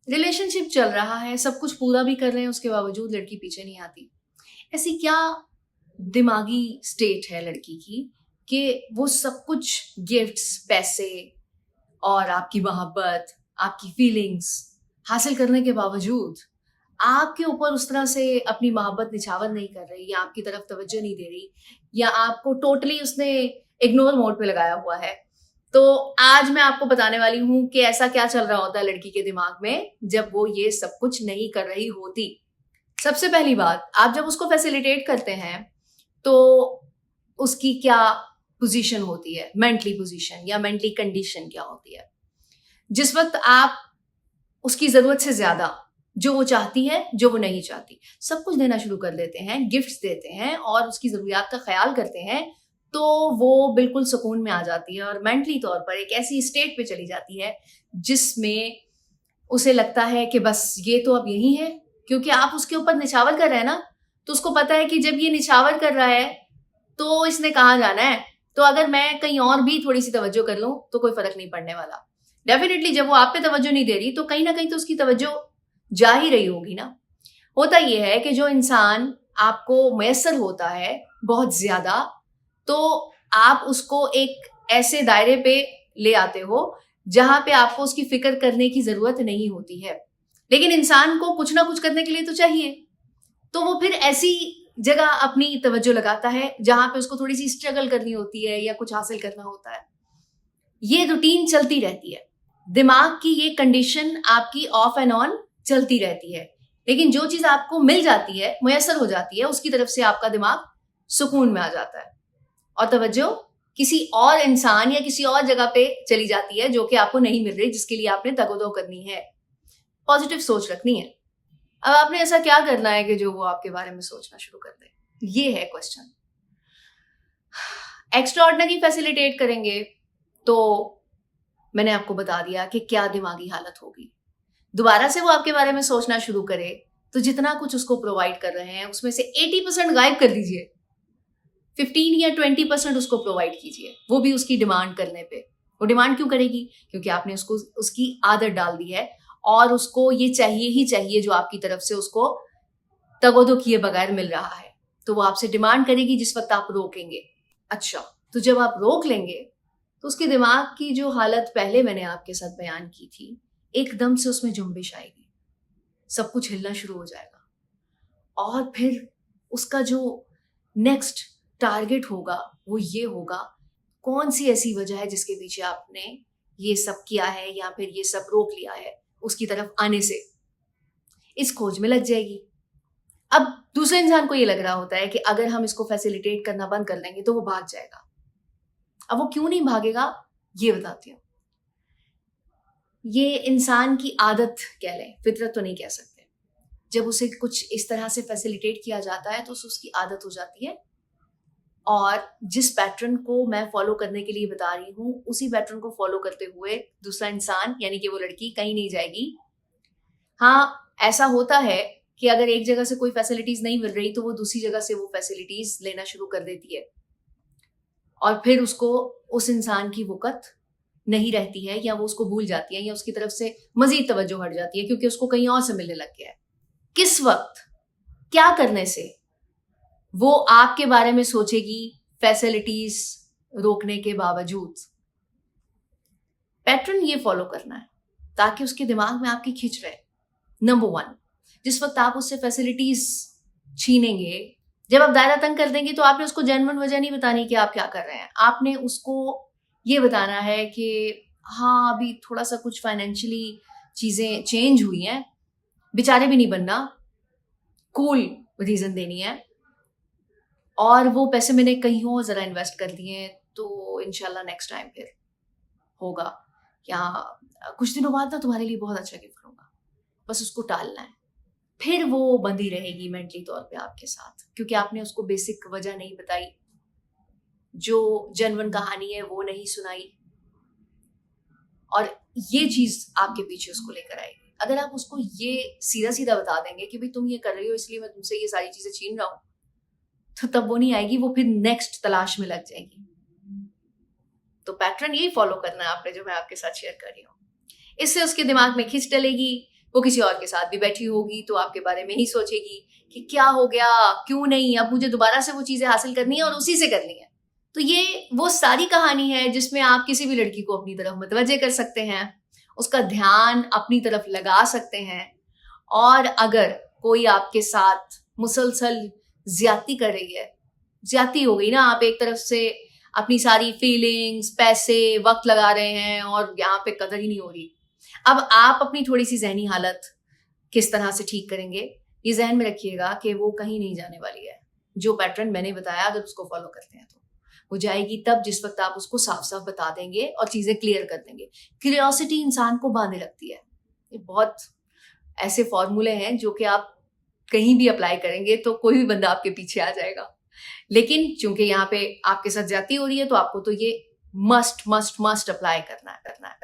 Relationship चल रहा है, सब कुछ पूरा भी कर रहे हैं, उसके बावजूद लड़की पीछे नहीं आती। ऐसी क्या दिमागी स्टेट है लड़की की कि वो सब कुछ गिफ्ट्स, पैसे और आपकी मोहब्बत, आपकी फीलिंग्स हासिल करने के बावजूद आपके ऊपर उस तरह से अपनी मोहब्बत निछावर नहीं कर रही, या आपकी तरफ तवज्जो नहीं दे रही, या आपको टोटली उसने इग्नोर मोड पे लगाया हुआ है। तो आज मैं आपको बताने वाली हूं कि ऐसा क्या चल रहा होता है लड़की के दिमाग में जब वो ये सब कुछ नहीं कर रही होती। सबसे पहली बात, आप जब उसको फैसिलिटेट करते हैं तो उसकी क्या पोजीशन होती है, मेंटली पोजीशन या मेंटली कंडीशन क्या होती है। जिस वक्त आप उसकी जरूरत से ज्यादा जो वो चाहती है, जो वो नहीं चाहती, सब कुछ देना शुरू कर देते हैं, गिफ्ट्स देते हैं और उसकी जरूरियात का ख्याल करते हैं, तो वो बिल्कुल सुकून में आ जाती है और मेंटली तौर पर एक ऐसी स्टेट पे चली जाती है जिसमें उसे लगता है कि बस ये तो अब यही है, क्योंकि आप उसके ऊपर निछावर कर रहे हैं ना। तो उसको पता है कि जब ये निछावर कर रहा है तो इसने कहाँ जाना है, तो अगर मैं कहीं और भी थोड़ी सी तवज्जो कर लूं तो कोई फर्क नहीं पड़ने वाला। डेफिनेटली जब वो आप पे तवज्जो नहीं दे रही तो कहीं ना कहीं तो उसकी तवज्जो जा ही रही होगी ना। होता यह है कि जो इंसान आपको मैसर होता है बहुत ज्यादा, तो आप उसको एक ऐसे दायरे पे ले आते हो जहां पे आपको उसकी फिक्र करने की जरूरत नहीं होती है, लेकिन इंसान को कुछ ना कुछ करने के लिए तो चाहिए। तो वो फिर ऐसी जगह अपनी तवज्जो लगाता है जहां पे उसको थोड़ी सी स्ट्रगल करनी होती है या कुछ हासिल करना होता है। ये रूटीन चलती रहती है, दिमाग की ये कंडीशन आपकी ऑफ एंड ऑन चलती रहती है। लेकिन जो चीज आपको मिल जाती है, मुयसर हो जाती है, उसकी तरफ से आपका दिमाग सुकून में आ जाता है और तवज्जो किसी और इंसान या किसी और जगह पे चली जाती है जो कि आपको नहीं मिल रही, जिसके लिए आपने तगोदो करनी है, पॉजिटिव सोच रखनी है। अब आपने ऐसा क्या करना है कि जो वो आपके बारे में सोचना शुरू कर दे, ये है क्वेश्चन। एक्स्ट्रा ऑर्डिनरी फैसिलिटेट करेंगे तो मैंने आपको बता दिया कि क्या दिमागी हालत होगी। दोबारा से वो आपके बारे में सोचना शुरू करे तो जितना कुछ उसको प्रोवाइड कर रहे हैं उसमें से 80% गायब कर दीजिए, 15 या 20% उसको प्रोवाइड कीजिए, वो भी उसकी डिमांड करने पे। वो डिमांड क्यों करेगी? क्योंकि आपने उसको उसकी आदत डाल दी है और उसको ये चाहिए ही चाहिए जो आपकी तरफ से उसको तगोदो किए बगैर मिल रहा है। तो वो आपसे डिमांड करेगी जिस वक्त आप रोकेंगे। अच्छा, तो जब आप रोक लेंगे तो उसके दिमाग की जो हालत पहले मैंने आपके साथ बयान की थी, एकदम से उसमें जुम्बिश आएगी, सब कुछ हिलना शुरू हो जाएगा और फिर उसका जो नेक्स्ट टारगेट होगा वो ये होगा, कौन सी ऐसी वजह है जिसके पीछे आपने ये सब किया है या फिर ये सब रोक लिया है उसकी तरफ आने से। इस खोज में लग जाएगी। अब दूसरे इंसान को ये लग रहा होता है कि अगर हम इसको फैसिलिटेट करना बंद कर देंगे तो वो भाग जाएगा। अब वो क्यों नहीं भागेगा ये बताती हूँ। ये इंसान की आदत कह लें, फितरत तो नहीं कह सकते। जब उसे कुछ इस तरह से फैसिलिटेट किया जाता है तो उसकी आदत हो जाती है और जिस पैटर्न को मैं फॉलो करने के लिए बता रही हूँ उसी पैटर्न को फॉलो करते हुए दूसरा इंसान यानी कि वो लड़की कहीं नहीं जाएगी। हाँ, ऐसा होता है कि अगर एक जगह से कोई फैसिलिटीज नहीं मिल रही तो वो दूसरी जगह से वो फैसिलिटीज लेना शुरू कर देती है और फिर उसको उस इंसान की वक़्त नहीं रहती है या वो उसको भूल जाती है या उसकी तरफ से मजीद तवज्जो हट जाती है क्योंकि उसको कहीं और से मिलने लग गया है। किस वक्त क्या करने से वो आपके बारे में सोचेगी फैसिलिटीज रोकने के बावजूद? पैटर्न ये फॉलो करना है ताकि उसके दिमाग में आपकी खिंच रहे। नंबर 1, जिस वक्त आप उससे फैसिलिटीज छीनेंगे, जब आप दायरा तंग कर देंगे तो आपने उसको जेन्युइन वजह नहीं बतानी कि आप क्या कर रहे हैं। आपने उसको ये बताना है कि हाँ, अभी थोड़ा सा कुछ फाइनेंशियली चीजें चेंज हुई हैं, बेचारे भी नहीं बनना, कूल रीजन देनी है और वो पैसे मैंने कहीं और जरा इन्वेस्ट कर दिए हैं तो इंशाल्लाह नेक्स्ट टाइम फिर होगा, या कुछ दिनों बाद ना तुम्हारे लिए बहुत अच्छा गिफ्ट लूंगा। बस उसको टालना है, फिर वो बंधी रहेगी मेंटली तौर पे आपके साथ क्योंकि आपने उसको बेसिक वजह नहीं बताई, जो जेन्युइन कहानी है वो नहीं सुनाई और ये चीज आपके पीछे उसको लेकर आएगी। अगर आप उसको ये सीधा सीधा बता देंगे कि भाई तुम ये कर रही हो इसलिए मैं तुमसे ये सारी चीजें छीन रहा हूं, तो तब वो नहीं आएगी, वो फिर नेक्स्ट तलाश में लग जाएगी। तो पैटर्न यही फॉलो करना है आपने जो मैं आपके साथ शेयर कर रही हूँ। इससे उसके दिमाग में खिंच डलेगी, वो किसी और के साथ भी बैठी होगी तो आपके बारे में ही सोचेगी कि क्या हो गया, क्यों नहीं, अब मुझे दोबारा से वो चीजें हासिल करनी है और उसी से करनी है। तो ये वो सारी कहानी है जिसमें आप किसी भी लड़की को अपनी तरफ मुतवज्जे कर सकते हैं, उसका ध्यान अपनी तरफ लगा सकते हैं। और अगर कोई आपके साथ मुसलसल ज्यादती कर रही है, ज्यादती हो गई ना, आप एक तरफ से अपनी सारी फीलिंग्स, पैसे, वक्त लगा रहे हैं और यहाँ पे कदर ही नहीं हो रही। अब आप अपनी थोड़ी सी जहनी हालत किस तरह से ठीक करेंगे, ये जहन में रखिएगा कि वो कहीं नहीं जाने वाली है। जो पैटर्न मैंने बताया, अगर उसको फॉलो करते हैं तो वो जाएगी तब जिस वक्त आप उसको साफ साफ बता देंगे और चीजें क्लियर कर देंगे। क्यूरियोसिटी इंसान को बांधे रखती है। ये बहुत ऐसे फॉर्मूले हैं जो कि आप कहीं भी अप्लाई करेंगे तो कोई भी बंदा आपके पीछे आ जाएगा। लेकिन चूंकि यहाँ पे आपके साथ ज्यादती हो रही है तो आपको तो ये मस्ट मस्ट मस्ट अप्लाई करना है।